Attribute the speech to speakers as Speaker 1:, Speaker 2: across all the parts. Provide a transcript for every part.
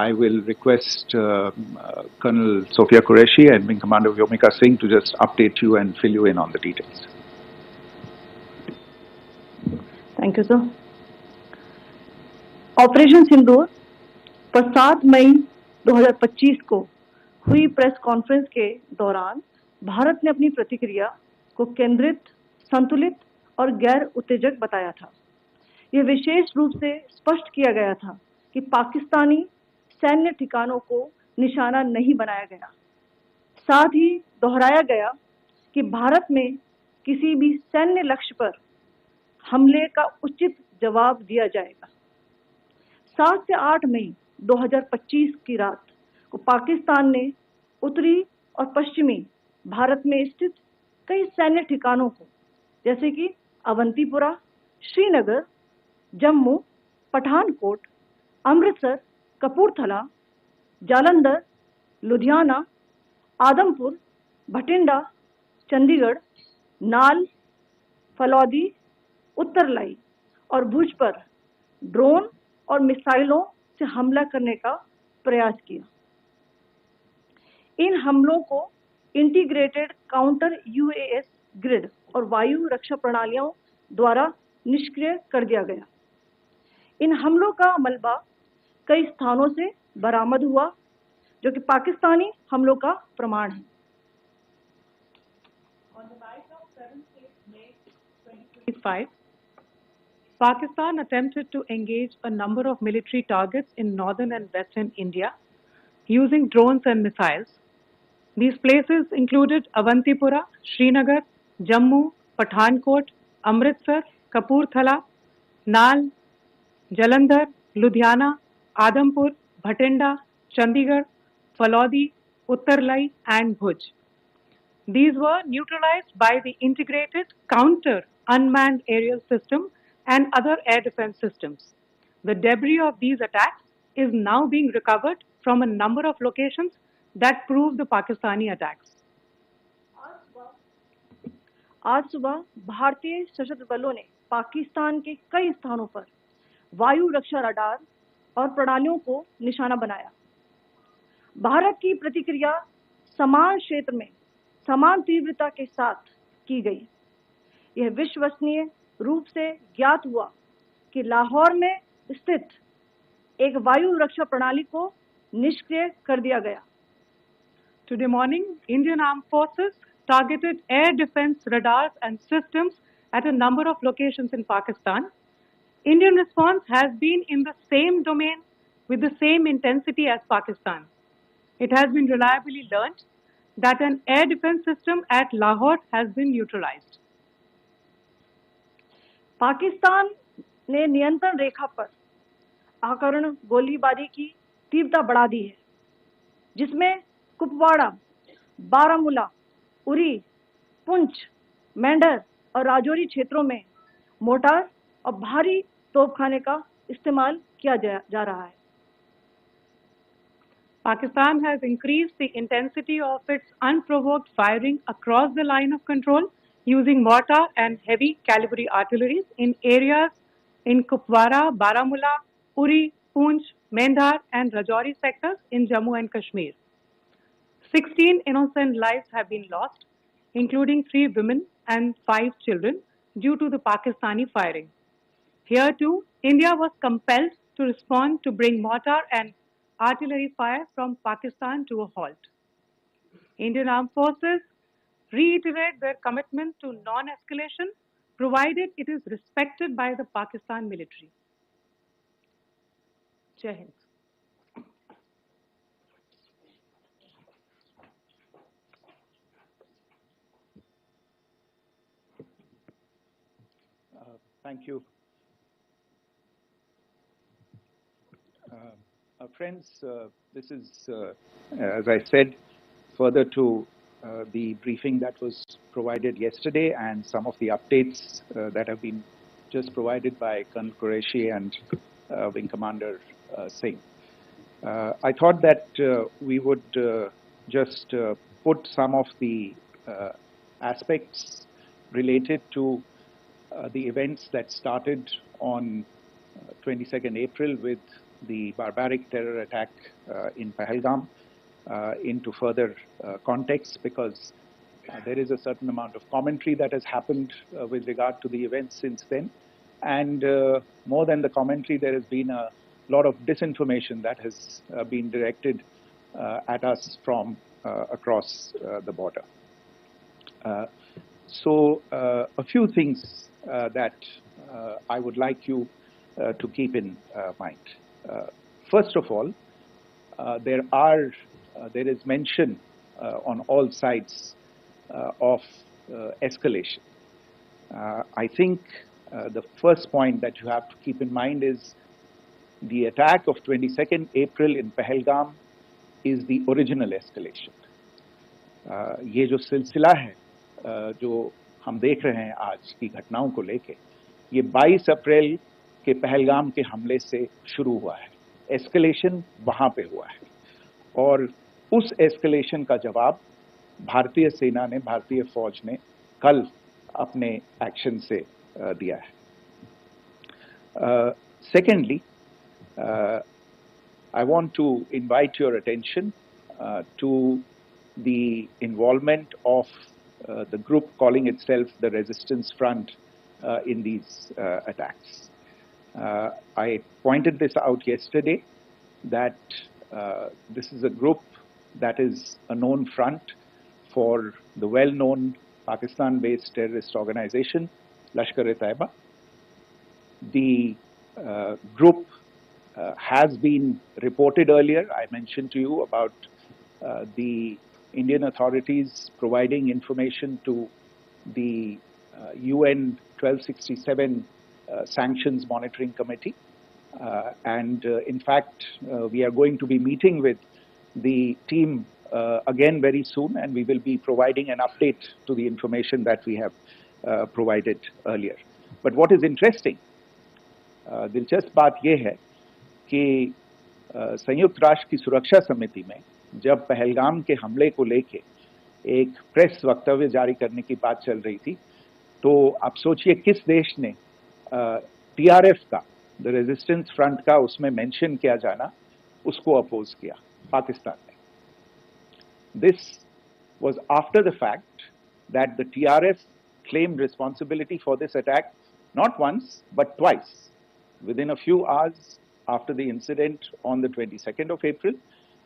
Speaker 1: I will request Colonel Sophia Qureshi and Wing Commander Vyomika Singh to just update you and fill you in on the details.
Speaker 2: Thank you, sir. Operation Sindoor पर 7 मई 2025 को हुई press conference के दौरान भारत ने अपनी प्रतिक्रिया को केंद्रित, संतुलित और गैर उत्तेजक बताया था। यह विशेष रूप से स्पष्ट किया गया था कि पाकिस्तानी सैन्य ठिकानों को निशाना नहीं बनाया गया। साथ ही दोहराया गया कि भारत में किसी भी सैन्य लक्ष्य पर हमले का उचित जवाब दिया जाएगा। 7 से 8 मई 2025 की रात को पाकिस्तान ने उत्तरी और पश्चिमी भारत में स्थित कई सैन्य ठिकानों को, जैसे कि अवंतीपुरा, श्रीनगर, जम्मू, पठानकोट, अमृतसर, कपूरथला, जालंधर, लुधियाना, आदमपुर, भटिंडा, चंडीगढ़, नाल, फलौदी, उत्तरलाई और भुज पर ड्रोन और मिसाइलों से हमला करने का प्रयास किया। इन हमलों को इंटीग्रेटेड काउंटर यूएएस ग्रिड और वायु रक्षा प्रणालियों द्वारा निष्क्रिय कर दिया गया। इन हमलों का मलबा कई स्थानों से बरामद हुआ, जो कि पाकिस्तानी हमलों का प्रमाण है।
Speaker 3: On the night of 7th May 2025, Pakistan attempted to engage a number of military targets in northern and western India using drones and missiles. These places included Avantipura, Srinagar, Jammu, Pathankot, Amritsar, Kapurthala, Nal, Jalandhar, Ludhiana, Adampur, Bhatinda, Chandigarh, Falodi, Uttarlai and Bhuj. These were neutralized by the integrated counter unmanned aerial system and other air defense systems. The debris of these attacks is now being recovered from a number of locations that prove the Pakistani attacks.
Speaker 2: आज सुबह भारतीय सशस्त्र बलों ने पाकिस्तान के कई स्थानों पर वायु रक्षा रडार और प्रणालियों को निशाना बनाया। भारत की प्रतिक्रिया समान क्षेत्र में समान तीव्रता के साथ की गई। यह विश्वसनीय रूप से ज्ञात हुआ कि लाहौर में स्थित एक वायु रक्षा प्रणाली को निष्क्रिय कर दिया गया।
Speaker 3: Today morning, Indian Armed Forces targeted air defense radars and systems at a number of locations in Pakistan. Indian response has been in the same domain with the same intensity as Pakistan. It has been reliably learnt that an air defense system at Lahore has been neutralized.
Speaker 2: Pakistan ने नियंत्रण रेखा पर आकरण गोलीबारी की तीव्रता बढ़ा दी है, जिसमें कुपवाड़ा, बारामूला, उरी, पुंछ, मेंढर और राजौरी क्षेत्रों में मोर्टार और भारी तोपखाने का इस्तेमाल किया जा रहा है।
Speaker 3: Pakistan has increased the intensity of its unprovoked firing across the line of control using mortar and heavy caliber artillery in areas in Kupwara, Baramulla, Uri, Poonch, Mendhar and Rajouri sectors in Jammu and Kashmir. 16 innocent lives have been lost, including 3 women and 5 children, due to the Pakistani firing. Here too, India was compelled to respond to bring mortar and artillery fire from Pakistan to a halt. Indian Armed Forces reiterate their commitment to non-escalation, provided it is respected by the Pakistan military. Jai Hind.
Speaker 1: Thank you. Friends, this is, as I said, further to the briefing that was provided yesterday and some of the updates that have been just provided by Colonel Qureshi and Wing Commander Singh. I thought that we would just put some of the aspects related to the events that started on 22nd April with the barbaric terror attack in Pahalgam into further context, because there is a certain amount of commentary that has happened with regard to the events since then. And more than the commentary, there has been a lot of disinformation that has been directed at us from across the border. So a few things that I would like you to keep in mind. First of all, there is mention on all sides of escalation. I think the first point that you have to keep in mind is the attack of 22nd April in Pahalgam is the original escalation. ये जो सिलसिला है जो हम देख रहे हैं आज की घटनाओं को लेके, ये 22 अप्रैल के पहलगाम के हमले से शुरू हुआ है. एस्केलेशन वहां पे हुआ है और उस एस्केलेशन का जवाब भारतीय सेना ने, भारतीय फौज ने कल अपने एक्शन से दिया है. Secondly, I want to invite your attention to the involvement of the group calling itself the Resistance Front in these attacks. I pointed this out yesterday that this is a group that is a known front for the well-known Pakistan-based terrorist organization, Lashkar-e-Taiba. The group has been reported earlier. I mentioned to you about the Indian authorities providing information to the UN 1267 Sanctions Monitoring Committee. And in fact, we are going to be meeting with the team again very soon, and we will be providing an update to the information that we have provided earlier. But what is interesting, दिलचस्प बात यह है कि संयुक्त राष्ट्र की सुरक्षा समिति में जब पहलगाम के हमले को लेके एक प्रेस वक्तव्य जारी करने की बात चल रही थी, तो आप सोचिए किस देश ने टीआरएफ का, द रेजिस्टेंस फ्रंट का उसमें मेंशन किया जाना, उसको अपोज किया, पाकिस्तान ने. This was after the fact that the TRF claimed responsibility for this attack not once but twice, within a few hours after the incident on the 22nd of April,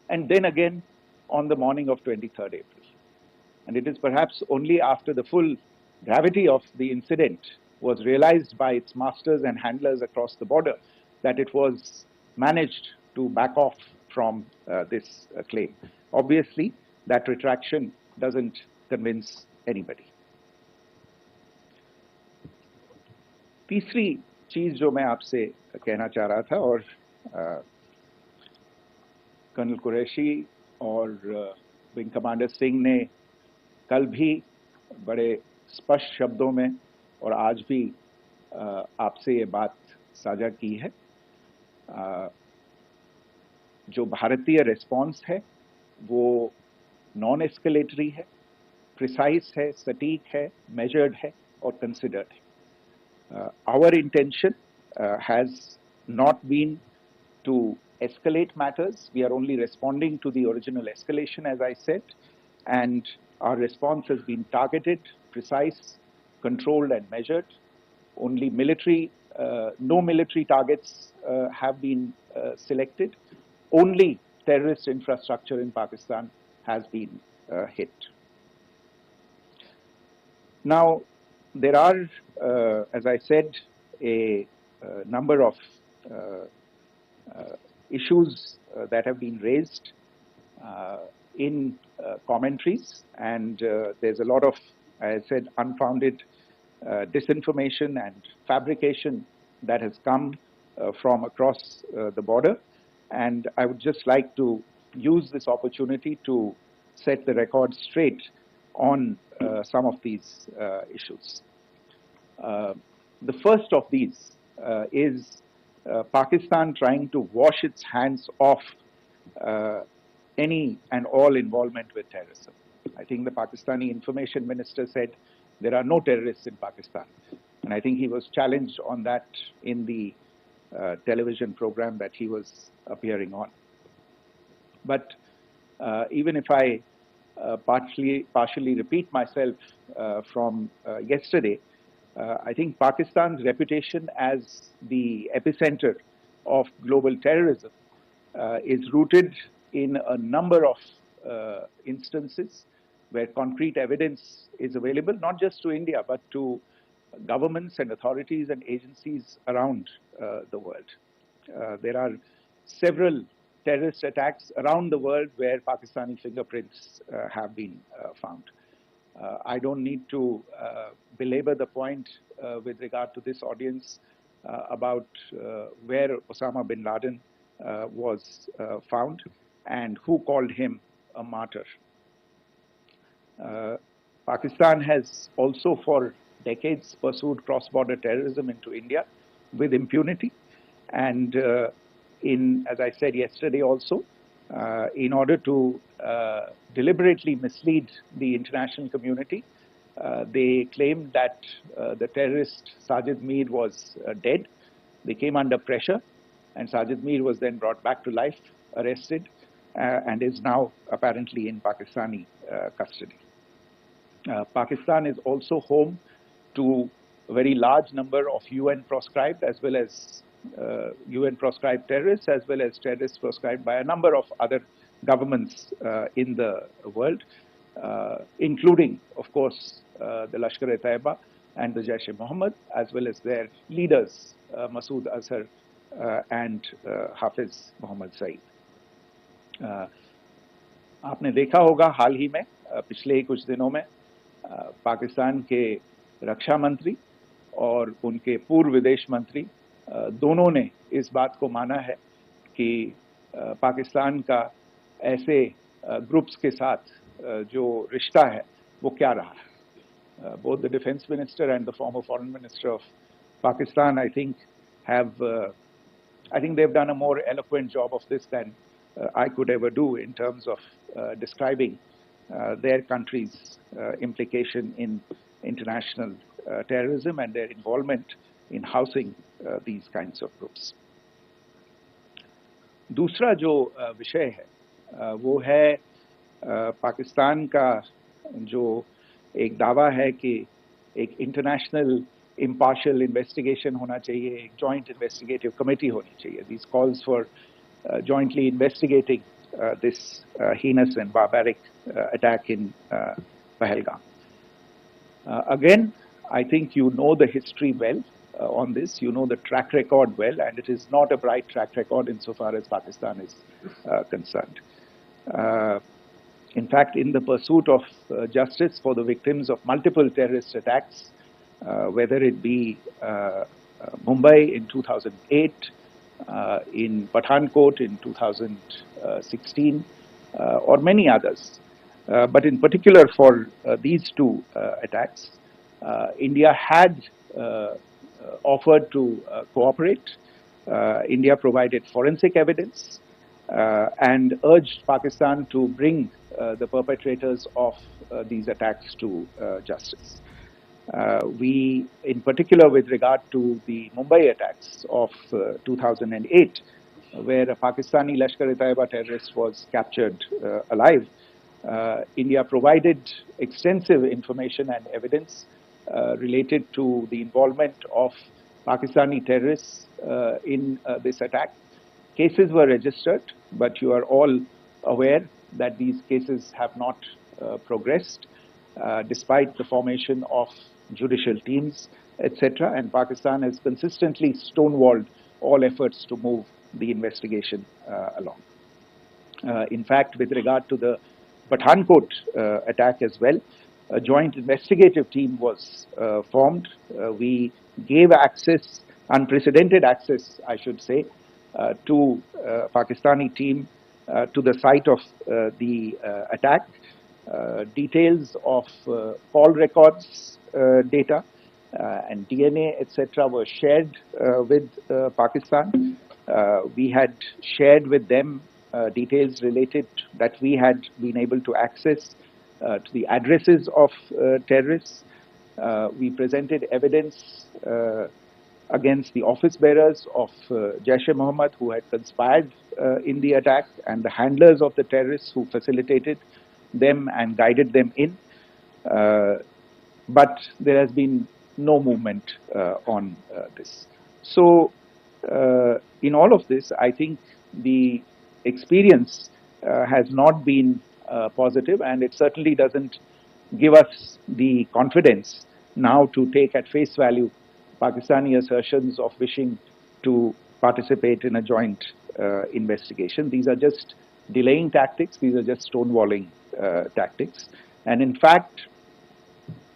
Speaker 1: and then again on the morning of 23rd April. And it is perhaps only after the full gravity of the incident was realized by its masters and handlers across the border that it was managed to back off from this claim. Obviously, that retraction doesn't convince anybody. तीसरी चीज जो मैं आपसे कहना चाह रहा था, और कर्नल कुरैशी और विंग कमांडर सिंह ने कल भी बड़े स्पष्ट शब्दों में और आज भी आपसे ये बात साझा की है. जो भारतीय रिस्पॉन्स है वो नॉन एस्केलेटरी है, प्रिसाइज है, सटीक है, मेजर्ड है और कंसिडर्ड है. Our intention has not been to escalate matters. We are only responding to the original escalation, as I said, and our response has been targeted, precise, controlled and measured. Only no military targets have been selected. Only terrorist infrastructure in Pakistan has been hit. Now, there are, as I said, a number of issues that have been raised in commentaries, and there's a lot of, as I said, unfounded disinformation and fabrication that has come from across the border. And I would just like to use this opportunity to set the record straight on some of these issues. The first of these is Pakistan trying to wash its hands off any and all involvement with terrorism. I think the Pakistani information minister said there are no terrorists in Pakistan. And I think he was challenged on that in the television program that he was appearing on. But even if I partially repeat myself from yesterday, I think Pakistan's reputation as the epicenter of global terrorism is rooted in a number of instances where concrete evidence is available, not just to India, but to governments and authorities and agencies around the world. There are several terrorist attacks around the world where Pakistani fingerprints have been found. I don't need to belabor the point with regard to this audience about where Osama bin Laden was found and who called him a martyr. Pakistan has also for decades pursued cross-border terrorism into India with impunity, and as I said yesterday also, in order to deliberately mislead the international community, they claimed that the terrorist Sajid Mir was dead. They came under pressure, and Sajid Mir was then brought back to life, arrested, and is now apparently in Pakistani custody. Pakistan is also home to a very large number of UN proscribed as well as UN proscribed terrorists, as well as terrorists proscribed by a number of other governments in the world, including, of course, the Lashkar-e-Taiba and the Jaish-e-Mohammed, as well as their leaders, Masood Azhar and Hafiz Mohammed Saeed. आपने देखा होगा हाल ही में पिछले ही कुछ दिनों में पाकिस्तान के रक्षा मंत्री और उनके पूर्व विदेश मंत्री दोनों ने इस बात को माना है कि पाकिस्तान का ऐसे ग्रुप्स के साथ जो रिश्ता है वो क्या रहा है. Both the defense minister and the former foreign minister of Pakistan, I think they've done a more eloquent job of this than I could ever do in terms of describing their country's implication in international terrorism and their involvement in housing these kinds of groups. दूसरा जो विषय है वो है पाकिस्तान का जो एक दावा है कि एक इंटरनेशनल impartial investigation होना चाहिए, एक joint investigative committee होनी चाहिए. These calls for jointly investigating this heinous and barbaric attack in Pahalgam. Again, I think you know the history well on this. You know the track record well, and it is not a bright track record insofar as Pakistan is concerned. In fact, in the pursuit of justice for the victims of multiple terrorist attacks, whether it be Mumbai in 2008, in Pathankot in 2016, or many others. But in particular for these two attacks, India had offered to cooperate. India provided forensic evidence and urged Pakistan to bring the perpetrators of these attacks to justice. We, in particular with regard to the Mumbai attacks of 2008, where a Pakistani Lashkar-e-Taiba terrorist was captured alive, India provided extensive information and evidence related to the involvement of Pakistani terrorists in this attack. Cases were registered, but you are all aware that these cases have not progressed, despite the formation of judicial teams, etc. And Pakistan has consistently stonewalled all efforts to move the investigation along. In fact, with regard to the Pathankot attack as well, a joint investigative team was formed. We gave access, unprecedented access, I should say, to Pakistani team to the site of the attack. Details of call records data and DNA, etc. were shared with Pakistan. We had shared with them details related that we had been able to access to the addresses of terrorists. We presented evidence against the office bearers of Jaish-e-Mohammed who had conspired in the attack, and the handlers of the terrorists who facilitated them and guided them in. But there has been no movement on this. So, in all of this, I think the experience has not been positive, and it certainly doesn't give us the confidence now to take at face value Pakistani assertions of wishing to participate in a joint investigation. These are just delaying tactics. These are just stonewalling tactics. And in fact,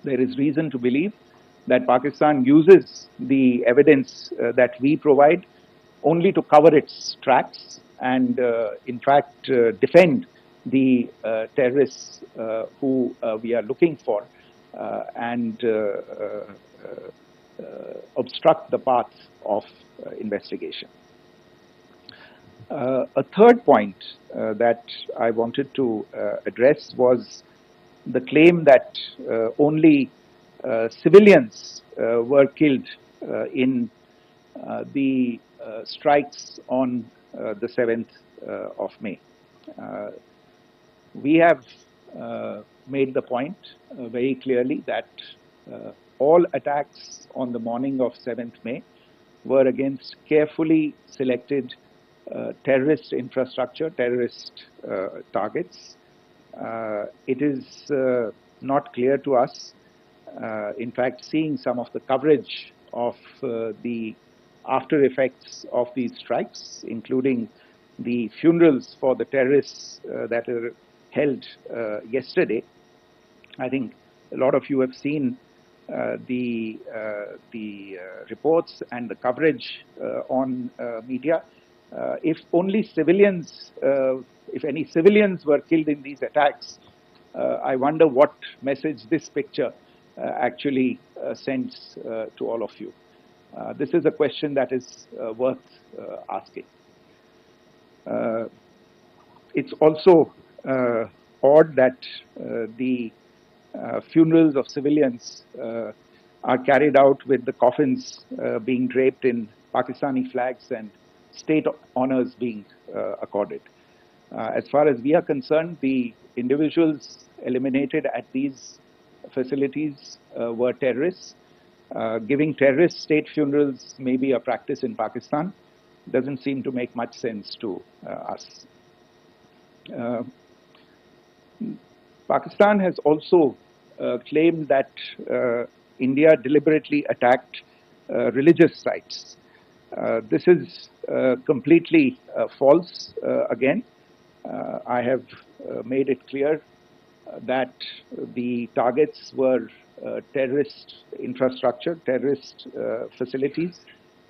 Speaker 1: there is reason to believe that Pakistan uses the evidence that we provide only to cover its tracks and, in fact, defend the terrorists who we are looking for and obstruct the path of investigation. A third point that I wanted to address was the claim that only civilians were killed in the strikes on the 7th of May. We have made the point very clearly that all attacks on the morning of 7th May were against carefully selected terrorist infrastructure, terrorist targets. It is not clear to us, in fact, seeing some of the coverage of the after effects of these strikes, including the funerals for the terrorists that are held yesterday. I think a lot of you have seen the reports and the coverage on media. If only civilians, if any civilians were killed in these attacks, I wonder what message this picture actually sends to all of you. This is a question that is worth asking. It's also odd that the funerals of civilians are carried out with the coffins being draped in Pakistani flags and state honors being accorded. As far as we are concerned, the individuals eliminated at these facilities were terrorists. Giving terrorist state funerals may be a practice in Pakistan. Doesn't seem to make much sense to us. Pakistan has also claimed that India deliberately attacked religious sites. This is completely false again. I have made it clear that the targets were terrorist infrastructure, terrorist facilities,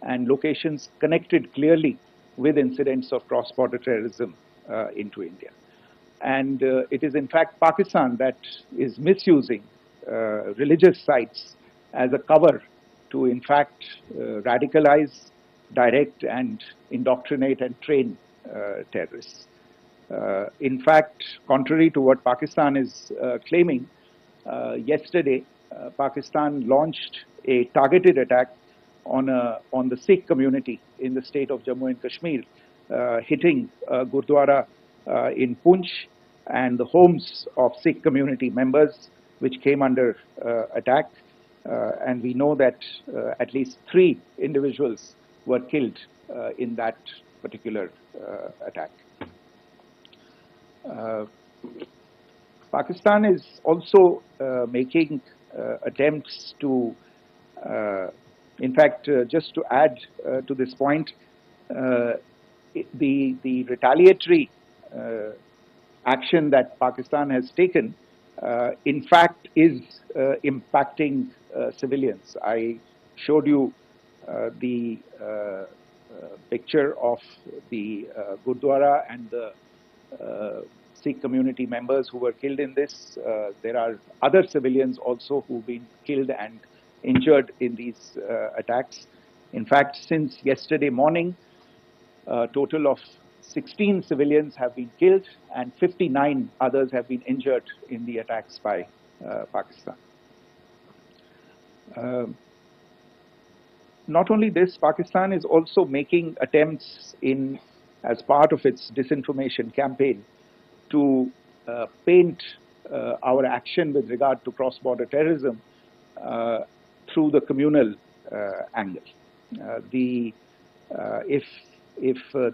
Speaker 1: and locations connected clearly with incidents of cross-border terrorism into India. And it is in fact Pakistan that is misusing religious sites as a cover to in fact radicalize, direct and indoctrinate and train terrorists. In fact, contrary to what Pakistan is claiming, yesterday Pakistan launched a targeted attack on the Sikh community in the state of Jammu and Kashmir, hitting Gurdwara in Poonch and the homes of Sikh community members which came under attack. And we know that at least 3 individuals were killed in that particular attack. Pakistan is also making attempts to, in fact, just to add to this point, the retaliatory action that Pakistan has taken, in fact, is impacting civilians. I showed you the picture of the Gurdwara and the Sikh community members who were killed in this. There are other civilians also who've been killed and injured in these attacks. In fact, since yesterday morning, a total of 16 civilians have been killed and 59 others have been injured in the attacks by Pakistan. not only this, Pakistan is also making attempts as part of its disinformation campaign to paint our action with regard to cross-border terrorism through the communal angle. If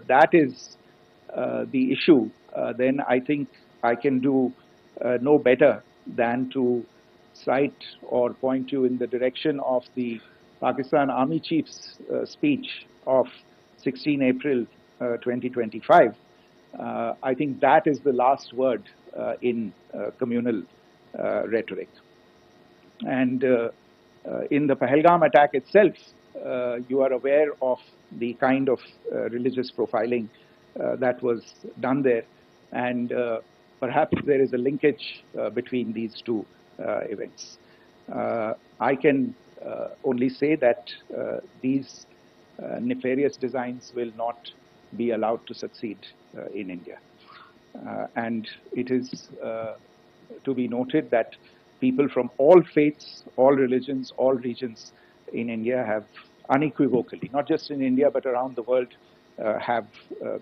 Speaker 1: that is the issue, then I think I can do no better than to cite or point you in the direction of the Pakistan Army Chief's speech of 16 April 2025. I think that is the last word in communal rhetoric. And in the Pahalgam attack itself, you are aware of the kind of religious profiling that was done there. And perhaps there is a linkage between these two events. I can only say that these nefarious designs will not be allowed to succeed in India. And it is to be noted that people from all faiths, all religions, all regions in India have unequivocally, not just in India but around the world, have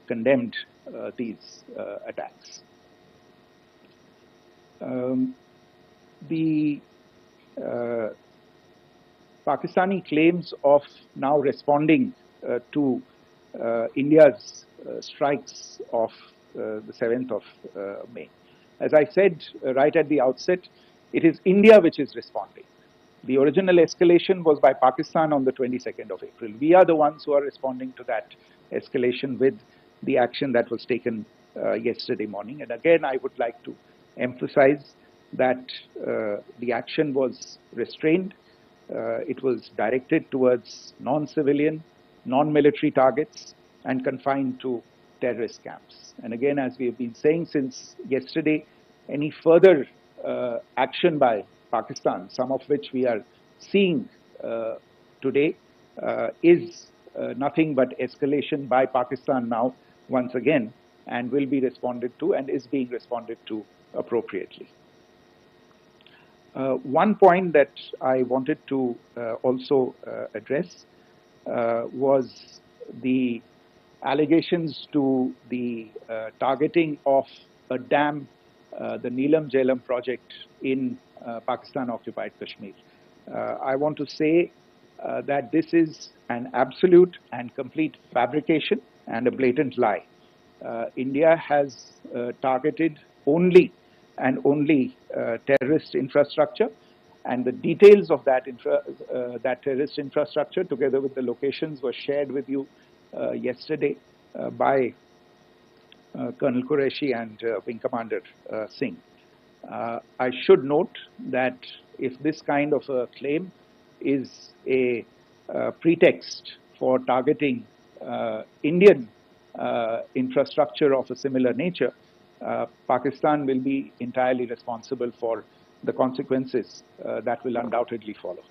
Speaker 1: condemned these attacks. The Pakistani claims of now responding to India's strikes of the 7th of May. As I said right at the outset, it is India which is responding. The original escalation was by Pakistan on the 22nd of April. We are the ones who are responding to that escalation with the action that was taken yesterday morning. And again, I would like to emphasize that the action was restrained. It was directed towards non-civilian, non-military targets and confined to terrorist camps. And again, as we have been saying since yesterday, any further action by Pakistan, some of which we are seeing today, is nothing but escalation by Pakistan now, once again, and will be responded to and is being responded to appropriately. One point that I wanted to also address was the allegations to the targeting of a dam, the Neelam Jhelum project in Pakistan-occupied Kashmir. I want to say that this is an absolute and complete fabrication and a blatant lie. India has targeted only and only terrorist infrastructure, and the details of that terrorist infrastructure, together with the locations, were shared with you yesterday by Colonel Qureshi and Wing Commander Singh. I should note that if this kind of a claim is a pretext for targeting Indian infrastructure of a similar nature, Pakistan will be entirely responsible for the consequences that will undoubtedly follow.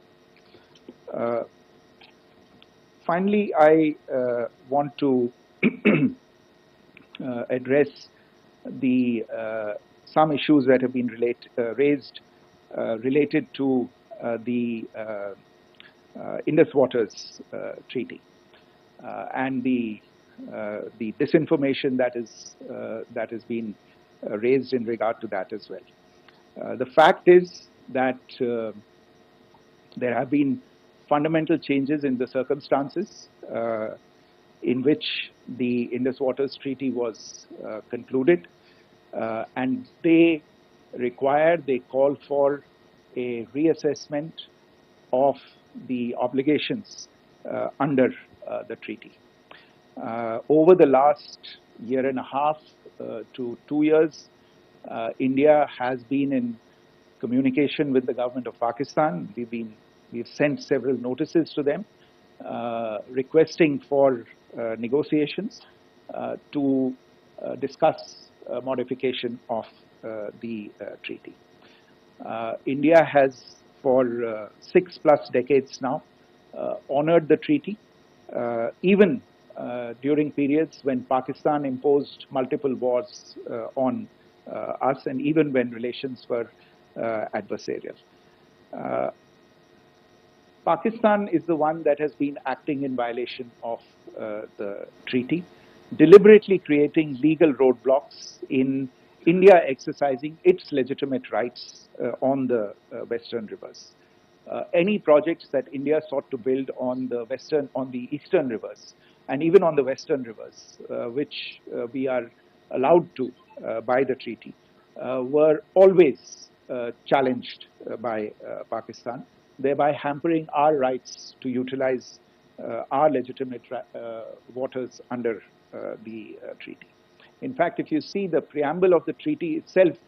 Speaker 1: Finally, I want to address some issues that have been raised related to the Indithwaters treaty and the disinformation that has been raised in regard to that as well. The fact is that there have been fundamental changes in the circumstances in which the Indithwaters Treaty was concluded, and they call for a reassessment of the obligations under the treaty. Over the last year and a half to 2 years, India has been in communication with the government of Pakistan. We've sent several notices to them requesting for negotiations to discuss modification of the treaty. India has, for 6+ decades now, honored the treaty, even during periods when Pakistan imposed multiple wars on us, and even when relations were adversarial. Pakistan is the one that has been acting in violation of the treaty, deliberately creating legal roadblocks in India exercising its legitimate rights on the western rivers. Any projects that India sought to build on the eastern rivers, and even on the western rivers, which we are allowed to by the treaty, were always challenged by Pakistan, thereby hampering our rights to utilize our legitimate waters under the treaty. In fact, if you see the preamble of the treaty itself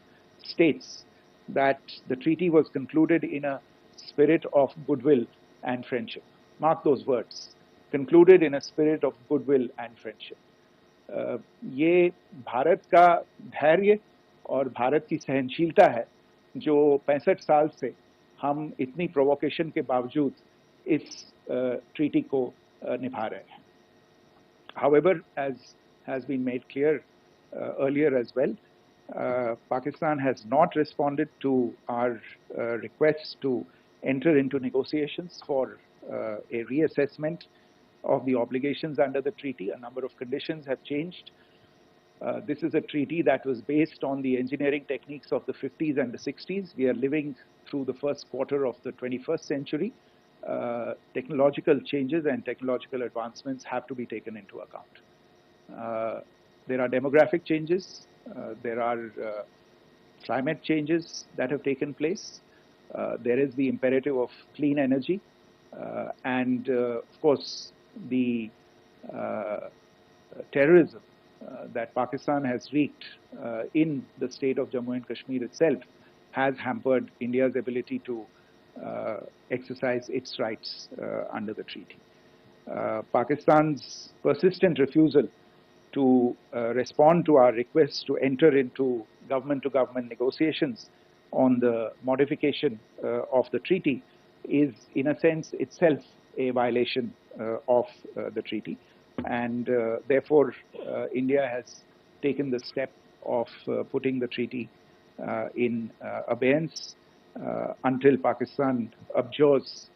Speaker 1: states that the treaty was concluded in a spirit of goodwill and friendship. Mark those words, concluded in a spirit of goodwill and friendship. ये भारत का धैर्य और भारत की सहनशीलता है जो 65 साल से हम इतनी प्रोवोकेशन के बावजूद इस ट्रीटी को निभा रहे हैं. However, as has been made clear earlier as well, Pakistan has not responded to our requests to enter into negotiations for a reassessment of the obligations under the treaty. A number of conditions have changed. This is a treaty that was based on the engineering techniques of the 50s and the 60s. We are living through the first quarter of the 21st century. Technological changes and technological advancements have to be taken into account. There are demographic changes. There are climate changes that have taken place. There is the imperative of clean energy. And of course, the terrorism that Pakistan has wreaked in the state of Jammu and Kashmir itself has hampered India's ability to exercise its rights under the treaty. Pakistan's persistent refusal to respond to our requests to enter into government-to-government negotiations on the modification of the treaty is, in a sense, itself a violation of the treaty. And therefore, India has taken the step of putting the treaty in abeyance until Pakistan abjures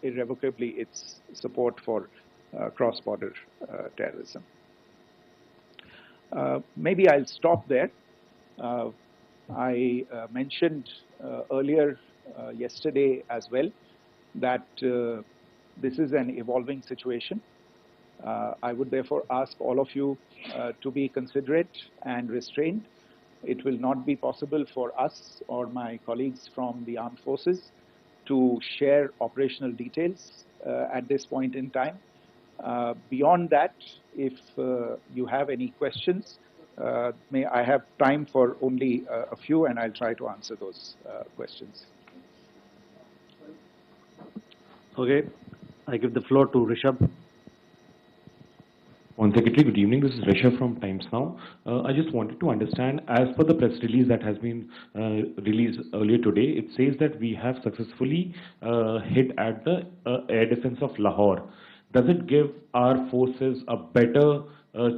Speaker 1: irrevocably its support for cross-border terrorism. Maybe I'll stop there. I mentioned earlier yesterday as well that this is an evolving situation. I would therefore ask all of you to be considerate and restrained. It will not be possible for us or my colleagues from the armed forces to share operational details at this point in time. Beyond that, if you have any questions, may I have time for only a few, and I'll try to answer those questions.
Speaker 4: Okay, I give the floor to Rishabh.
Speaker 5: One Secretary, good evening. This is Rishabh from Times Now. I just wanted to understand, as per the press release that has been released earlier today, it says that we have successfully hit at the air defense of Lahore. Does it give our forces a better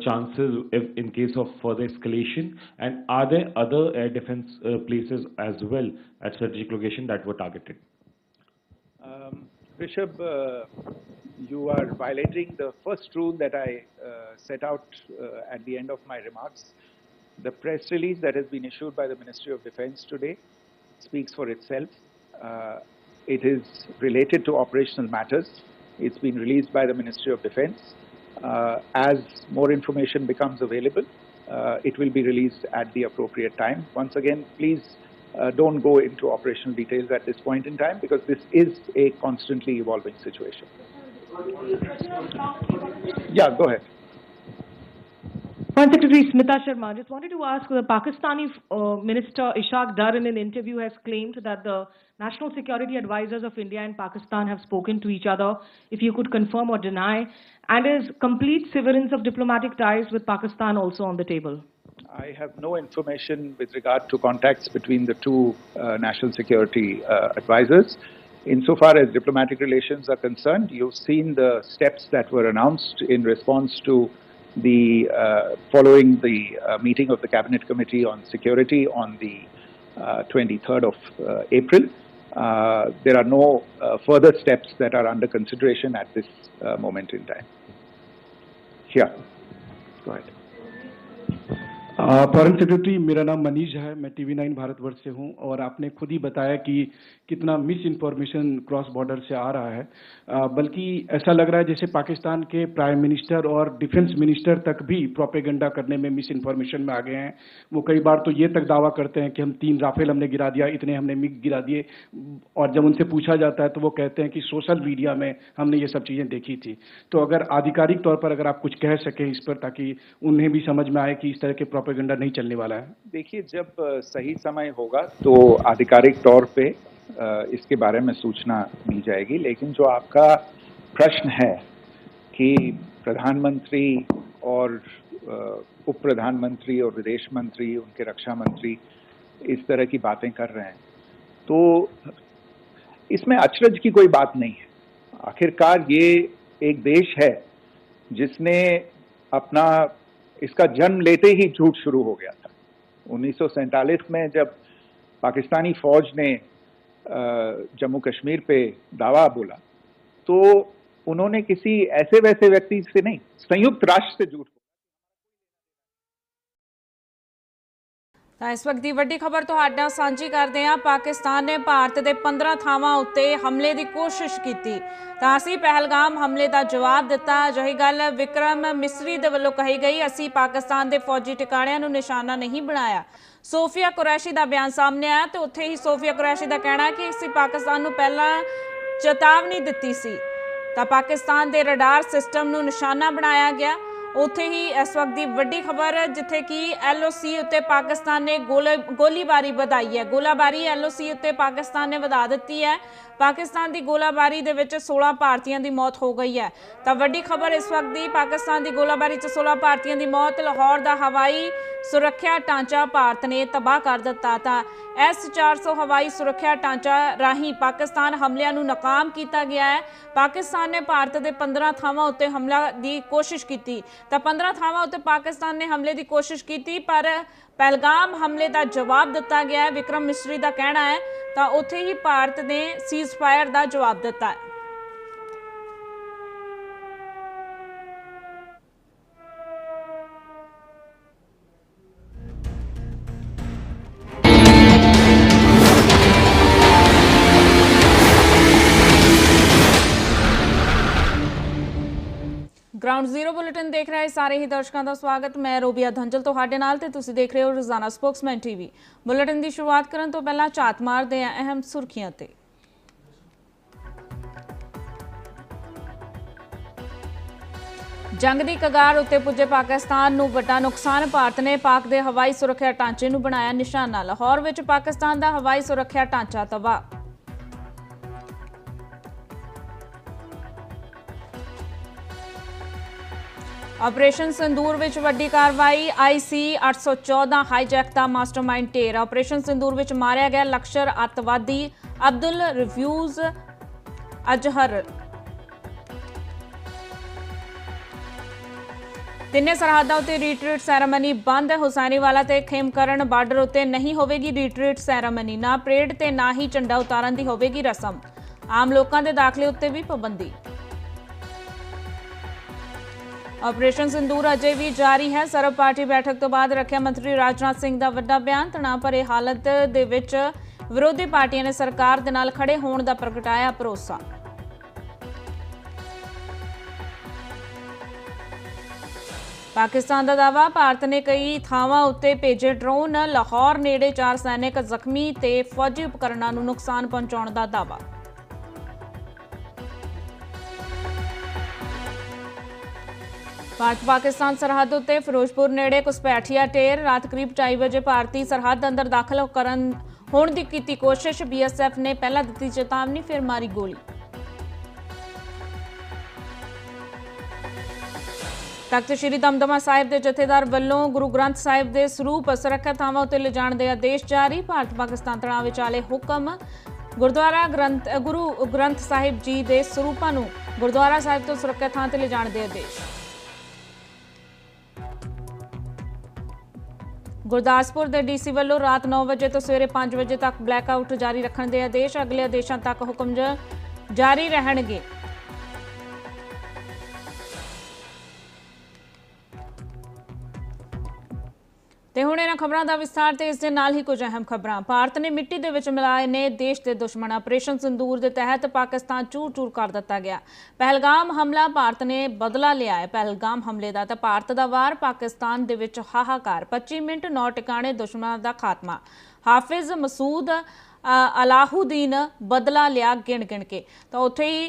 Speaker 5: chances if in case of further escalation? And are there other air defense places as well at strategic location that were targeted?
Speaker 1: Rishabh, you are violating the first rule that I set out at the end of my remarks. The press release that has been issued by the Ministry of Defense today speaks for itself. It is related to operational matters. It's been released by the Ministry of Defense. As more information becomes available, it will be released at the appropriate time. Once again, please don't go into operational details at this point in time, because this is a constantly evolving situation. Yeah, go ahead.
Speaker 3: Foreign Secretary Smita Sharma, just wanted to ask, the Pakistani Minister Ishaq Dar in an interview has claimed that the national security advisors of India and Pakistan have spoken to each other. If you could confirm or deny, and is complete severance of diplomatic ties with Pakistan also on the table?
Speaker 1: I have no information with regard to contacts between the two national security advisors. Insofar as diplomatic relations are concerned, you've seen the steps that were announced in response to the following the meeting of the Cabinet Committee on Security on the 23rd of April. there are no further steps that are under consideration at this moment in time. Yeah, go ahead.
Speaker 6: Foreign secretary, मेरा नाम मनीष है, मैं TV9 Bharatvarsh से हूं और आपने खुद ही बताया कि कितना मिस इन्फॉर्मेशन क्रॉस बॉर्डर से आ रहा है, बल्कि ऐसा लग रहा है जैसे पाकिस्तान के प्राइम मिनिस्टर और डिफेंस मिनिस्टर तक भी प्रोपेगेंडा करने में मिस इन्फॉर्मेशन में आ गए हैं। वो कई बार तो ये तक दावा करते हैं कि हम 3 राफेल हमने गिरा दिया, इतने हमने मिग गिरा दिए, और जब उनसे पूछा जाता है तो वो कहते हैं कि सोशल मीडिया में हमने ये सब चीज़ें देखी थी। तो अगर आधिकारिक तौर पर अगर आप कुछ कह सकें इस पर, ताकि उन्हें भी समझ में आए कि इस तरह के प्रोपेगेंडा नहीं चलने वाला है।
Speaker 1: देखिए, जब सही समय होगा तो आधिकारिक तौर पे इसके बारे में सूचना दी जाएगी, लेकिन जो आपका प्रश्न है कि प्रधानमंत्री और उप प्रधानमंत्री और विदेश मंत्री, उनके रक्षा मंत्री इस तरह की बातें कर रहे हैं, तो इसमें अचरज की कोई बात नहीं है। आखिरकार ये एक देश है जिसने अपना, इसका जन्म लेते ही झूठ शुरू हो गया था। 1947 में जब पाकिस्तानी फौज ने जम्मू कश्मीर पे दावा बोला, तो उन्होंने किसी ऐसे वैसे व्यक्ति से नहीं, संयुक्त राष्ट्र से झूठ।
Speaker 7: ਤਾਂ ਇਸ ਵਕਤ ਦੀ ਵੱਡੀ ਖਬਰ ਤੁਹਾਡੇ ਨਾਲ ਸਾਂਝੀ ਕਰਦੇ ਹਾਂ। ਪਾਕਿਸਤਾਨ ਨੇ ਭਾਰਤ ਦੇ 15 ਥਾਵਾਂ ਉੱਤੇ ਹਮਲੇ ਦੀ ਕੋਸ਼ਿਸ਼ ਕੀਤੀ ਤਾਂ ਅਸੀਂ ਪਹਿਲਗਾਮ ਹਮਲੇ ਦਾ ਜਵਾਬ ਦਿੱਤਾ। ਅਜਿਹੀ ਗੱਲ ਵਿਕਰਮ ਮਿਸਰੀ ਦੇ ਵੱਲੋਂ ਕਹੀ ਗਈ। ਅਸੀਂ ਪਾਕਿਸਤਾਨ ਦੇ ਫੌਜੀ ਟਿਕਾਣਿਆਂ ਨੂੰ ਨਿਸ਼ਾਨਾ ਨਹੀਂ ਬਣਾਇਆ। ਸੋਫੀਆ ਕੁਰੈਸ਼ੀ ਦਾ ਬਿਆਨ ਸਾਹਮਣੇ ਆਇਆ ਤੇ ਉੱਥੇ ਹੀ ਸੋਫੀਆ ਕੁਰੈਸ਼ੀ ਦਾ ਕਹਿਣਾ ਕਿ ਅਸੀਂ ਪਾਕਿਸਤਾਨ ਨੂੰ ਪਹਿਲਾਂ ਚੇਤਾਵਨੀ ਦਿੱਤੀ ਸੀ ਤਾਂ ਪਾਕਿਸਤਾਨ ਦੇ ਰਡਾਰ ਸਿਸਟਮ ਨੂੰ ਨਿਸ਼ਾਨਾ ਬਣਾਇਆ ਗਿਆ। ਉੱਥੇ ਹੀ ਇਸ ਵਕਤ ਦੀ ਵੱਡੀ ਖਬਰ ਜਿੱਥੇ ਕਿ LOC ਉੱਤੇ ਪਾਕਿਸਤਾਨ ਨੇ ਗੋਲੀਬਾਰੀ ਵਧਾਈ ਹੈ। ਗੋਲਾਬਾਰੀ LOC ਉੱਤੇ ਪਾਕਿਸਤਾਨ ਨੇ ਵਧਾ ਦਿੱਤੀ ਹੈ। ਪਾਕਿਸਤਾਨ ਦੀ ਗੋਲਾਬਾਰੀ ਦੇ ਵਿੱਚ 16 ਭਾਰਤੀਆਂ ਦੀ ਮੌਤ ਹੋ ਗਈ ਹੈ। ਤਾਂ ਵੱਡੀ ਖਬਰ ਇਸ ਵਕਤ ਦੀ, ਪਾਕਿਸਤਾਨ ਦੀ ਗੋਲਾਬਾਰੀ 'ਚ 16 ਭਾਰਤੀਆਂ ਦੀ ਮੌਤ। ਲਾਹੌਰ ਦਾ ਹਵਾਈ ਸੁਰੱਖਿਆ ਢਾਂਚਾ ਭਾਰਤ ਨੇ ਤਬਾਹ ਕਰ ਦਿੱਤਾ ਤਾਂ S-400 ਹਵਾਈ ਸੁਰੱਖਿਆ ਢਾਂਚਾ ਰਾਹੀਂ ਪਾਕਿਸਤਾਨ ਹਮਲਿਆਂ ਨੂੰ ਨਾਕਾਮ ਕੀਤਾ ਗਿਆ ਹੈ। ਪਾਕਿਸਤਾਨ ਨੇ ਭਾਰਤ ਦੇ 15 ਥਾਵਾਂ ਉੱਤੇ ਹਮਲਾ ਦੀ ਕੋਸ਼ਿਸ਼ ਕੀਤੀ ਤਾਂ 15 ਥਾਵਾਂ ਉੱਤੇ ਪਾਕਿਸਤਾਨ ਨੇ ਹਮਲੇ ਦੀ ਕੋਸ਼ਿਸ਼ ਕੀਤੀ ਪਰ ਪਹਿਲਗਾਮ ਹਮਲੇ ਦਾ ਜਵਾਬ ਦਿੱਤਾ ਗਿਆ ਹੈ। ਵਿਕਰਮ ਮਿਸਰੀ ਦਾ ਕਹਿਣਾ ਹੈ ਤਾਂ ਉੱਥੇ ਹੀ ਭਾਰਤ ਨੇ ਸੀਜ਼ ਫਾਇਰ ਦਾ ਜਵਾਬ ਦਿੱਤਾ ਹੈ। ग्राउंड जीरो बुलेटिन देख रहे सारे ही दर्शकों का स्वागत। मैं रोबिया धंजल तुहाडे नाल ते तुसीं देख रहे हो रोजाना स्पोक्समैन TV। बुलेटिन की शुरुआत करन तो पहला झात मारदे हां अहम सुर्खियां ते। जंग की कगार उत्ते पुजे पाकिस्तान नूं वड्डा नुकसान। भारत ने पाक दे हवाई सुरक्षा ढांचे नूं बनाया निशाना। लाहौर विच पाकिस्तान दा हवाई सुरक्षा ढांचा तबाह। ऑपरेशन सिंदूर विच वड्डी कार्रवाई। IC 814 हाईजैक का मास्टरमाइंड ढेर। ऑपरेशन सिंदूर विच मारिया गया लश्कर अतवादी अब्दुल रफ्यूज अजहर। तिने सरहदां उत्ते रीट्रीट सैरेमनी बंद। हुसैनीवाला ते खेमकरण बार्डर उत्ते नहीं होवेगी रीट्रीट सैरेमनी। ना परेड ते ना ही झंडा उतारन दी होवेगी रस्म। आम लोकां दे दाखले उत्ते भी पाबंदी। ऑपरेशन सिंदूर अजे भी जारी है। सर्व पार्टी बैठक तो बाद रक्षा मंत्री राजनाथ सिंह का वड्डा बयान। तनाव भरे हालत दे विच विरोधी पार्टियां ने सरकार दे नाल खड़े होण दा प्रगटाया भरोसा। पाकिस्तान का दावा। भारत ने कई थावां उत्ते भेजे ड्रोन। लाहौर नेड़े 4 सैनिक जख्मी ते फौजी उपकरणां नूं नुकसान पहुंचाउण दा दावा। भारत पाकिस्तान सरहद उत्ते फिरोजपुर नेड़े घुसपैठिया ढेर। रात करीब 2:30 बजे भारतीय सरहद अंदर दाखिल होने की कीती कोशिश। BSF ने पहला दी चेतावनी फिर मारी गोली। तख्त श्री दमदमा साहिब के जथेदार वालों गुरु ग्रंथ साहिब के सरूप सुरੱਖਿਅਤ ਥਾਵਾਂ उत्ते लिजाण के आदेश जारी। भारत पाकिस्तान तणाव विचाले हुक्म। गुरुद्वारा गुरु ग्रंथ साहिब जी के सरूपों नूं गुरुद्वारा साहिब तो सुरੱਖਿਅਤ ਥਾਂ ते लिजाण के आदेश। ਗੁਰਦਾਸਪੁਰ ਦੇ ਡੀਸੀ ਵੱਲੋਂ ਰਾਤ 9 ਵਜੇ ਤੋਂ ਸਵੇਰੇ 5 ਵਜੇ ਤੱਕ ਬਲੈਕਆਊਟ ਜਾਰੀ ਰੱਖਣ ਦੇ ਆਦੇਸ਼। ਅਗਲੇ ਆਦੇਸ਼ਾਂ ਤੱਕ ਹੁਕਮ ਜਾਰੀ ਰਹਿਣਗੇ। ਤੇ ਹੁਣ ਇਹਨਾਂ ਖਬਰਾਂ ਦਾ ਵਿਸਥਾਰ ਤੇ ਇਸ ਦੇ ਨਾਲ ਹੀ ਕੁਝ ਅਹਿਮ ਖਬਰਾਂ। ਭਾਰਤ ਨੇ ਮਿੱਟੀ ਦੇ ਵਿੱਚ ਮਿਲਾਏ ਨੇ ਦੇਸ਼ ਦੇ ਦੁਸ਼ਮਣ। ਆਪਰੇਸ਼ਨ ਸਿੰਦੂਰ ਦੇ ਤਹਿਤ ਪਾਕਿਸਤਾਨ ਚੂਰ-ਚੂਰ ਕਰ ਦਿੱਤਾ ਗਿਆ। ਪਹਿਲਗਾਮ ਹਮਲਾ, ਭਾਰਤ ਨੇ ਬਦਲਾ ਲਿਆ ਹੈ ਪਹਿਲਗਾਮ ਹਮਲੇ ਦਾ। ਤਾਂ ਭਾਰਤ ਦਾ ਵਾਰ, ਪਾਕਿਸਤਾਨ ਦੇ ਵਿੱਚ ਹਾਹਾਕਾਰ। 25 ਮਿੰਟ 9 ਟਿਕਾਣੇ ਦੁਸ਼ਮਣਾਂ ਦਾ ਖਾਤਮਾ। ਹਾਫਿਜ਼ ਮਸੂਦ ਅਲਾਹੁਦੀਨ ਬਦਲਾ ਲਿਆ ਗਿਣ ਕੇ। ਤਾਂ ਉੱਥੇ ਹੀ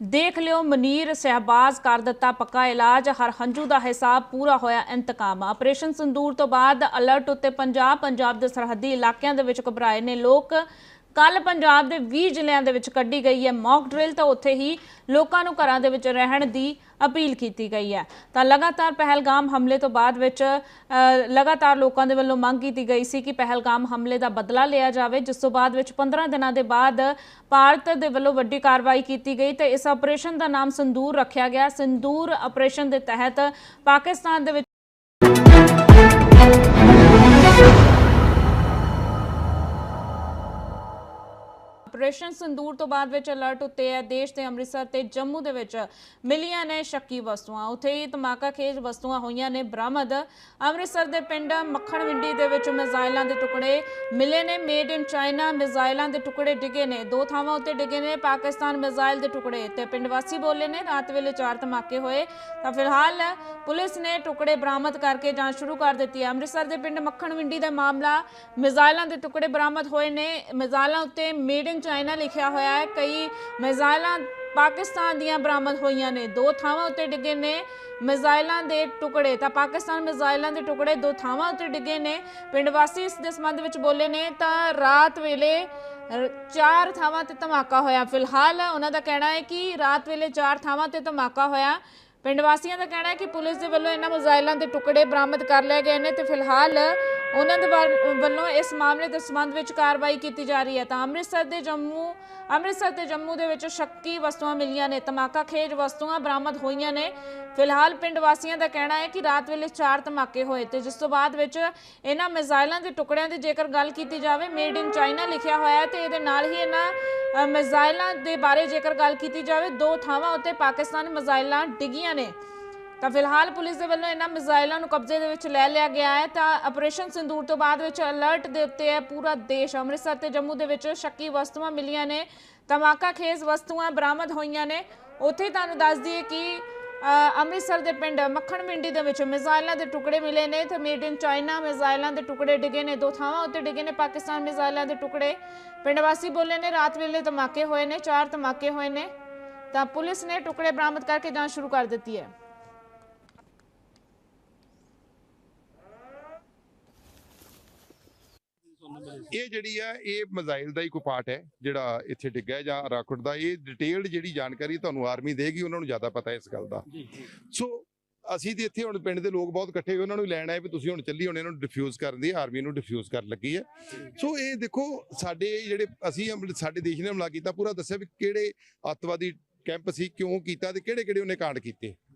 Speaker 7: ਦੇਖ ਲਿਓ ਮਨੀਰ ਸਹਿਬਾਜ਼ ਕਰ ਦਿੱਤਾ ਪੱਕਾ ਇਲਾਜ। ਹਰ ਹੰਝੂ ਦਾ ਹਿਸਾਬ, ਪੂਰਾ ਹੋਇਆ ਇੰਤਕਾਮ। ਆਪਰੇਸ਼ਨ ਸਿੰਦੂਰ ਤੋਂ ਬਾਅਦ ਅਲਰਟ ਉੱਤੇ ਪੰਜਾਬ ਦੇ ਸਰਹੱਦੀ ਇਲਾਕਿਆਂ ਦੇ ਵਿੱਚ ਘਬਰਾਏ ਨੇ ਲੋਕ। ਕੱਲ ਪੰਜਾਬ ਦੇ 20 ਜ਼ਿਲ੍ਹਿਆਂ ਦੇ ਵਿੱਚ ਕੱਢੀ ਗਈ ਹੈ ਮੌਕ ਡਰਿਲ। ਤਾਂ ਉੱਥੇ ਹੀ ਲੋਕਾਂ ਨੂੰ ਘਰਾਂ ਦੇ ਵਿੱਚ ਰਹਿਣ ਦੀ ਅਪੀਲ ਕੀਤੀ ਗਈ ਹੈ। ਤਾਂ ਲਗਾਤਾਰ ਪਹਿਲਗਾਮ ਹਮਲੇ ਤੋਂ ਬਾਅਦ ਵਿੱਚ ਲਗਾਤਾਰ ਲੋਕਾਂ ਦੇ ਵੱਲੋਂ ਮੰਗ ਕੀਤੀ ਗਈ ਸੀ ਕਿ ਪਹਿਲਗਾਮ ਹਮਲੇ ਦਾ ਬਦਲਾ ਲਿਆ ਜਾਵੇ, ਜਿਸ ਤੋਂ ਬਾਅਦ ਵਿੱਚ 15 ਦਿਨਾਂ ਦੇ ਬਾਅਦ ਭਾਰਤ ਦੇ ਵੱਲੋਂ ਵੱਡੀ ਕਾਰਵਾਈ ਕੀਤੀ ਗਈ ਤੇ ਇਸ ਆਪਰੇਸ਼ਨ ਦਾ ਨਾਮ ਸਿੰਦੂਰ ਰੱਖਿਆ ਗਿਆ। ਸਿੰਦੂਰ ਆਪਰੇਸ਼ਨ ਦੇ ਤਹਿਤ ਪਾਕਿਸਤਾਨ ਦੇ ਵਿੱਚ ਆਪਰੇਸ਼ਨ ਸਿੰਦੂਰ ਤੋਂ ਬਾਅਦ ਵਿੱਚ ਅਲਰਟ ਉੱਤੇ ਹੈ ਦੇਸ਼ ਦੇ ਅੰਮ੍ਰਿਤਸਰ ਤੇ ਜੰਮੂ ਦੇ ਵਿੱਚ ਮਿਲੀਆਂ ਨੇ ਸ਼ੱਕੀ ਵਸਤੂਆਂ। ਉੱਥੇ ਹੀ ਧਮਾਕਾਖੇਜ ਵਸਤੂਆਂ ਹੋਈਆਂ ਨੇ ਬਰਾਮਦ। ਅੰਮ੍ਰਿਤਸਰ ਦੇ ਪਿੰਡ ਮੱਖਣ ਵਿੰਡੀ ਦੇ ਵਿੱਚ ਮਿਜ਼ਾਈਲਾਂ ਦੇ ਟੁਕੜੇ ਮਿਲੇ ਨੇ। ਮੇਡ ਇਨ ਚਾਈਨਾ ਮਿਜ਼ਾਈਲਾਂ ਦੇ ਟੁਕੜੇ ਡਿੱਗੇ ਨੇ। 2 ਥਾਵਾਂ ਉੱਤੇ ਡਿੱਗੇ ਨੇ ਪਾਕਿਸਤਾਨ ਮਿਜ਼ਾਈਲ ਦੇ ਟੁਕੜੇ। ਤੇ ਪਿੰਡ ਵਾਸੀ ਬੋਲੇ ਨੇ ਰਾਤ ਵੇਲੇ 4 ਧਮਾਕੇ ਹੋਏ। ਤਾਂ ਫਿਲਹਾਲ ਪੁਲਿਸ ਨੇ ਟੁਕੜੇ ਬਰਾਮਦ ਕਰਕੇ ਜਾਂਚ ਸ਼ੁਰੂ ਕਰ ਦਿੱਤੀ ਹੈ। ਅੰਮ੍ਰਿਤਸਰ ਦੇ ਪਿੰਡ ਮੱਖਣ ਵਿੰਡੀ ਦਾ ਮਾਮਲਾ, ਮਿਜ਼ਾਈਲਾਂ ਦੇ ਟੁਕੜੇ ਬਰਾਮਦ ਹੋਏ ਨੇ। ਮਿਜ਼ਾਈਲਾਂ ਉੱਤੇ ਮੇਡ ਇਨ ਚਾਈਨਾ ਲਿਖਿਆ ਹੋਇਆ ਹੈ। ਕਈ ਮਿਜ਼ਾਈਲਾਂ ਪਾਕਿਸਤਾਨ ਦੀਆਂ ਬਰਾਮਦ ਹੋਈਆਂ ਨੇ। 2 ਥਾਵਾਂ ਉੱਤੇ ਡਿੱਗੇ ਨੇ ਮਿਜ਼ਾਈਲਾਂ ਦੇ ਟੁਕੜੇ। ਤਾਂ ਪਾਕਿਸਤਾਨ ਮਿਜ਼ਾਈਲਾਂ ਦੇ ਟੁਕੜੇ 2 ਥਾਵਾਂ ਉੱਤੇ ਡਿੱਗੇ ਨੇ। ਪਿੰਡ ਵਾਸੀ ਇਸ ਦੇ ਸੰਬੰਧ ਵਿੱਚ ਬੋਲੇ ਨੇ। ਤਾਂ ਰਾਤ ਵੇਲੇ 4 ਥਾਵਾਂ ਤੇ ਧਮਾਕਾ ਹੋਇਆ। ਫਿਲਹਾਲ ਉਹਨਾਂ ਦਾ ਕਹਿਣਾ ਹੈ ਕਿ ਰਾਤ ਵੇਲੇ 4 ਥਾਵਾਂ ਤੇ ਧਮਾਕਾ ਹੋਇਆ। ਪਿੰਡ ਵਾਸੀਆਂ ਦਾ ਕਹਿਣਾ ਹੈ ਕਿ ਪੁਲਿਸ ਦੇ ਵੱਲੋਂ ਇਹਨਾਂ ਮਿਜ਼ਾਈਲਾਂ ਦੇ ਟੁਕੜੇ ਬਰਾਮਦ ਕਰ ਲਏ ਗਏ ਨੇ ਤੇ ਫਿਲਹਾਲ ਉਹਨਾਂ ਦੇ ਵੱਲੋਂ ਇਸ ਮਾਮਲੇ ਦੇ ਸੰਬੰਧ ਵਿੱਚ ਕਾਰਵਾਈ ਕੀਤੀ ਜਾ ਰਹੀ ਹੈ। ਤਾਂ ਅੰਮ੍ਰਿਤਸਰ ਤੇ ਜੰਮੂ ਦੇ ਵਿੱਚ ਸ਼ੱਕੀ ਵਸਤੂਆਂ ਮਿਲੀਆਂ ਨੇ। ਧਮਾਕਾਖੇਜ ਵਸਤੂਆਂ ਬਰਾਮਦ ਹੋਈਆਂ ਨੇ। ਫਿਲਹਾਲ ਪਿੰਡ ਵਾਸੀਆਂ ਦਾ ਕਹਿਣਾ ਹੈ ਕਿ ਰਾਤ ਵੇਲੇ 4 ਧਮਾਕੇ ਹੋਏ ਤੇ ਜਿਸ ਤੋਂ ਬਾਅਦ ਵਿੱਚ ਇਹਨਾਂ ਮਿਜ਼ਾਈਲਾਂ ਦੇ ਟੁਕੜਿਆਂ ਦੀ ਜੇਕਰ ਗੱਲ ਕੀਤੀ ਜਾਵੇ, ਮੇਡ ਇਨ ਚਾਈਨਾ ਲਿਖਿਆ ਹੋਇਆ ਤੇ ਇਹਦੇ ਨਾਲ ਹੀ ਇਹਨਾਂ ਮਿਜ਼ਾਈਲਾਂ ਦੇ ਬਾਰੇ ਜੇਕਰ ਗੱਲ ਕੀਤੀ ਜਾਵੇ, 2 ਥਾਵਾਂ ਉੱਤੇ ਪਾਕਿਸਤਾਨੀ ਮਿਜ਼ਾਈਲਾਂ ਡਿੱਗੀਆਂ ਨੇ। ਤਾਂ ਫਿਲਹਾਲ ਪੁਲਿਸ ਦੇ ਵੱਲੋਂ ਇਹਨਾਂ ਮਿਜ਼ਾਈਲਾਂ ਨੂੰ ਕਬਜ਼ੇ ਦੇ ਵਿੱਚ ਲੈ ਲਿਆ ਗਿਆ ਹੈ। ਤਾਂ ਆਪਰੇਸ਼ਨ ਸਿੰਦੂਰ ਤੋਂ ਬਾਅਦ ਵਿੱਚ ਅਲਰਟ ਦੇ ਉੱਤੇ ਹੈ ਪੂਰਾ ਦੇਸ਼। ਅੰਮ੍ਰਿਤਸਰ ਤੇ ਜੰਮੂ ਦੇ ਵਿੱਚ ਸ਼ੱਕੀ ਵਸਤੂਆਂ ਮਿਲੀਆਂ ਨੇ, ਧਮਾਕਾਖੇਜ ਵਸਤੂਆਂ ਬਰਾਮਦ ਹੋਈਆਂ ਨੇ। ਉੱਥੇ ਤੁਹਾਨੂੰ ਦੱਸ ਦਈਏ ਕਿ ਅੰਮ੍ਰਿਤਸਰ ਦੇ ਪਿੰਡ ਮੱਖਣ ਵਿੰਡੀ ਦੇ ਵਿੱਚ ਮਿਜ਼ਾਈਲਾਂ ਦੇ ਟੁਕੜੇ ਮਿਲੇ ਨੇ ਤੇ ਮੇਡ ਇਨ ਚਾਈਨਾ ਮਿਜ਼ਾਈਲਾਂ ਦੇ ਟੁਕੜੇ ਡਿੱਗੇ ਨੇ। 2 ਥਾਵਾਂ ਉੱਤੇ ਡਿੱਗੇ ਨੇ ਪਾਕਿਸਤਾਨ ਮਿਜ਼ਾਈਲਾਂ ਦੇ ਟੁਕੜੇ। ਪਿੰਡ ਵਾਸੀ ਬੋਲੇ ਨੇ ਰਾਤ ਵੇਲੇ ਧਮਾਕੇ ਹੋਏ ਨੇ, 4 ਧਮਾਕੇ ਹੋਏ ਨੇ। ਤਾਂ ਪੁਲਿਸ ਨੇ ਟੁਕੜੇ ਬਰਾਮਦ ਕਰਕੇ ਜਾਂਚ ਸ਼ੁਰੂ ਕਰ ਦਿੱਤੀ ਹੈ।
Speaker 8: ਇਹ ਜਿਹੜੀ ਆ ਇਹ ਮਿਜ਼ਾਈਲ ਦਾ ਹੀ ਕੋਈ ਪਾਰਟ ਹੈ ਜਿਹੜਾ ਇੱਥੇ ਡਿੱਗਾ ਜਾਂ ਰਾਕਟ ਦਾ। ਇਹ ਡਿਟੇਲਡ ਜਿਹੜੀ ਜਾਣਕਾਰੀ ਤੁਹਾਨੂੰ ਆਰਮੀ ਦੇਗੀ, ਉਹਨਾਂ ਨੂੰ ਜ਼ਿਆਦਾ ਪਤਾ ਇਸ ਗੱਲ ਦਾ। ਸੋ ਅਸੀਂ ਤੇ ਇੱਥੇ ਹੁਣ ਪਿੰਡ ਦੇ ਲੋਕ ਬਹੁਤ ਇਕੱਠੇ ਹੋਏ, ਉਹਨਾਂ ਨੂੰ ਲੈਣ ਆਏ ਵੀ ਤੁਸੀਂ ਹੁਣ ਚੱਲੀ, ਹੁਣ ਇਹਨਾਂ ਨੂੰ ਡਿਫਿਊਜ਼ ਕਰਨ ਦੀ ਆਰਮੀ ਨੂੰ ਡਿਫਿਊਜ਼ ਕਰਨ ਲੱਗੀ ਹੈ। ਸੋ ਇਹ ਦੇਖੋ ਸਾਡੇ ਜਿਹੜੇ ਸਾਡੇ ਦੇਸ਼ ਨੇ ਹਮਲਾ ਕੀਤਾ, ਪੂਰਾ ਦੱਸਿਆ ਵੀ ਕਿਹੜੇ ਅੱਤਵਾਦੀ ਕੈਂਪ ਸੀ, ਕਿਉਂ ਕੀਤਾ ਤੇ ਕਿਹੜੇ ਉਹਨੇ ਕਾਂਡ ਕੀਤੇ।